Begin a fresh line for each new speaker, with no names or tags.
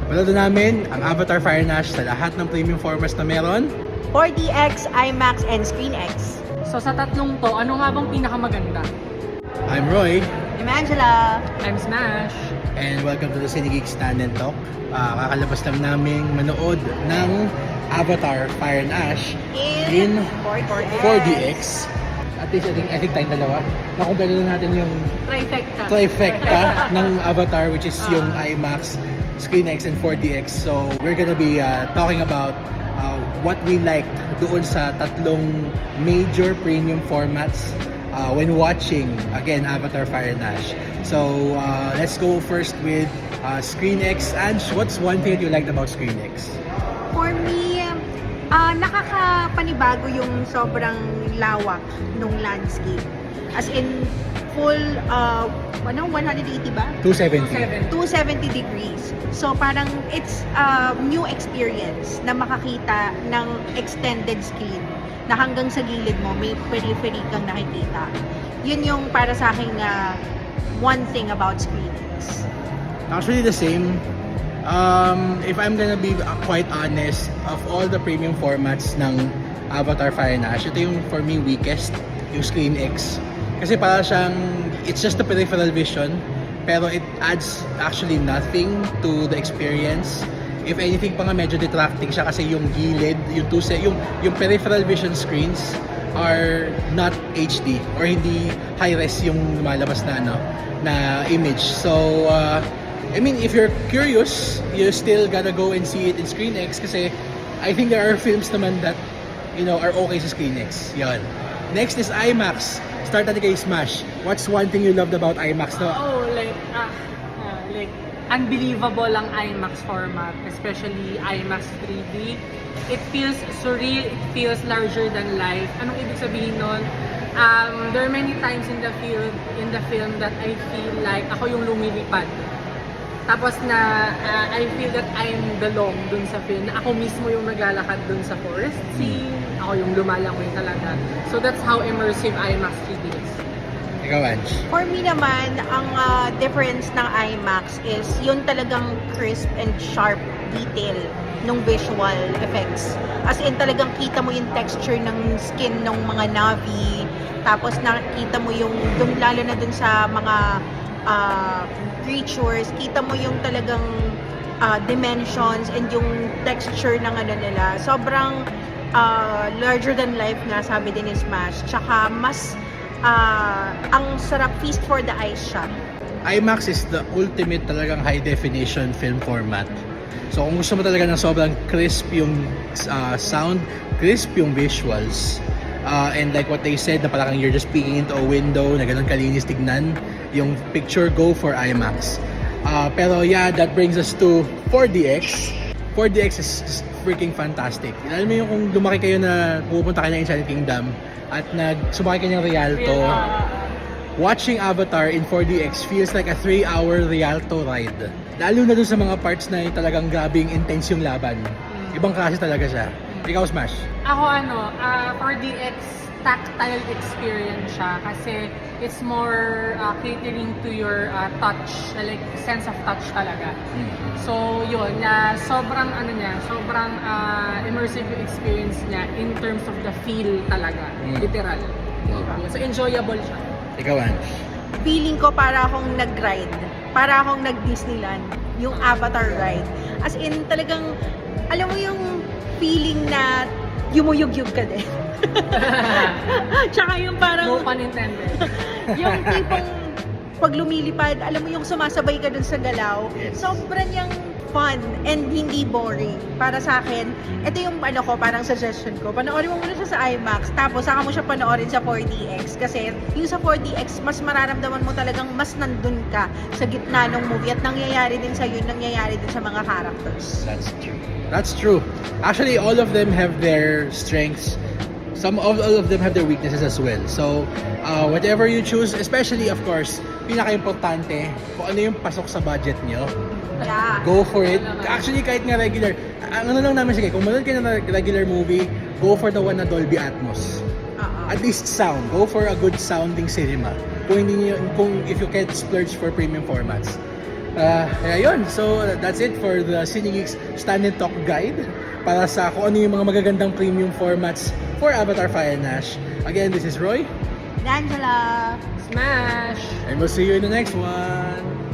Palado namin ang Avatar Fire and Ash sa lahat ng premium formats na meron.
4DX, IMAX, and ScreenX.
So sa tatlong to, ano nga bang pinakamaganda?
I'm Roy,
I'm Angela.
I'm Smash.
and welcome to the Cinegeek Stand and Talk. Kakalabas lang naming manood ng Avatar Fire and Ash in 4DX. At least, I think tayong dalawa. Nakumpleto na natin yung trifecta ng Avatar, which is yung IMAX, ScreenX, and 4DX. So, we're gonna be talking about what we liked doon sa tatlong major premium formats when watching, again, Avatar Fire and Ash. So, let's go first with ScreenX. Ange, what's one thing that you liked about ScreenX?
For me, nakakapanibago yung sobrang lawak nung landscape. As in, full, 180 ba?
270.
270 degrees. So parang it's a new experience na makakita ng extended screen na hanggang sa gilid mo may periphery kang nakikita. Yun yung para sa akin one thing about ScreenX.
Actually, the same. If I'm gonna be quite honest, of all the premium formats ng Avatar Fire and Ash, ito yung for me weakest, yung ScreenX. Kasi para siyang, it's just a peripheral vision, pero it adds actually nothing to the experience. If anything pa nga medyo detracting siya kasi yung gilid, yung peripheral vision screens are not HD or hindi high-res yung lumalabas na image. So, I mean, if you're curious, you still gotta go and see it in ScreenX kasi I think there are films naman that, are okay sa ScreenX. Yan. Next is IMAX. Start natin kay Smash. What's one thing you loved about IMAX?
Like unbelievable ang IMAX format, especially IMAX 3D. It feels surreal, it feels larger than life. Anong ibig sabihin nun? There are many times in the film that I feel like ako yung lumilipad. Tapos I feel that I'm the long dun sa film. Ako mismo yung naglalakad dun sa forest scene. Ako yung lumalangoy talaga. So that's how immersive IMAX 3D is.
Ikaw, Ange.
For me naman, ang difference ng IMAX is yun talagang crisp and sharp detail ng visual effects. As in talagang kita mo yung texture ng skin ng mga Na'vi. Tapos nakita mo yung, lalo na dun sa mga creatures, kita mo yung talagang dimensions and yung texture ng nila. Sobrang larger than life nga, sabi din ni Smash. Tsaka mas ang sarap, feast for the eyes siya.
IMAX is the ultimate talagang high definition film format. So kung gusto mo talaga ng sobrang crisp yung sound, crisp yung visuals, and like what they said, na parang you're just peeking into a window, na ganun kalinis tignan yung picture, go for IMAX. Pero yeah, that brings us to 4DX. 4DX is just freaking fantastic. Alam mo yung kung lumaki kayo na pupunta kayo ng Enchanted Kingdom at sumakay kayo ng Rialto, watching Avatar in 4DX feels like a 3-hour Rialto ride. Lalo na dun sa mga parts na talagang grabing intense yung laban. Ibang klase talaga siya. Ikaw, Smash?
Ako 4DX tactile experience siya kasi it's more catering to your touch, like sense of touch talaga. So yun, sobrang immersive yung experience niya in terms of the feel talaga, literal. So enjoyable siya.
Ikaw, Ange?
Feeling ko para akong nag-ride. Para akong nag-Disneyland. Yung Avatar ride. As in, talagang, alam mo yung feeling na yumuyug-yug ka din. Tsaka yung parang...
No pun intended.
Yung tipong pag lumilipad, alam mo yung sumasabay ka dun sa galaw.
Yes.
Sobrang yung fun and hindi boring. Para sa akin, ito yung parang suggestion ko. Panoorin mo muna siya sa IMAX, tapos saka mo siya panoorin sa 4DX. Kasi yung sa 4DX, mas mararamdaman mo talagang mas nandun ka sa gitna ng movie at nangyayari din sa yun, nangyayari din sa mga characters.
That's true. That's true. Actually, all of them have their strengths. All of them have their weaknesses as well. So, whatever you choose, especially, of course, pinaka-importante, kung ano yung pasok sa budget nyo,
Yeah.
go for it. Actually, kahit nga regular, ano lang namin, sige, kung manood ka na regular movie, go for the one na Dolby Atmos. At least sound. Go for a good sounding cinema. If you can't splurge for premium formats. Ayun, so that's it for the CineGeeks Stand and Talk Guide para sa kung ano yung mga magagandang premium formats for Avatar Fire and Ash. Again, this is Roy,
D'Angela!
Smash!
and we'll see you in the next one.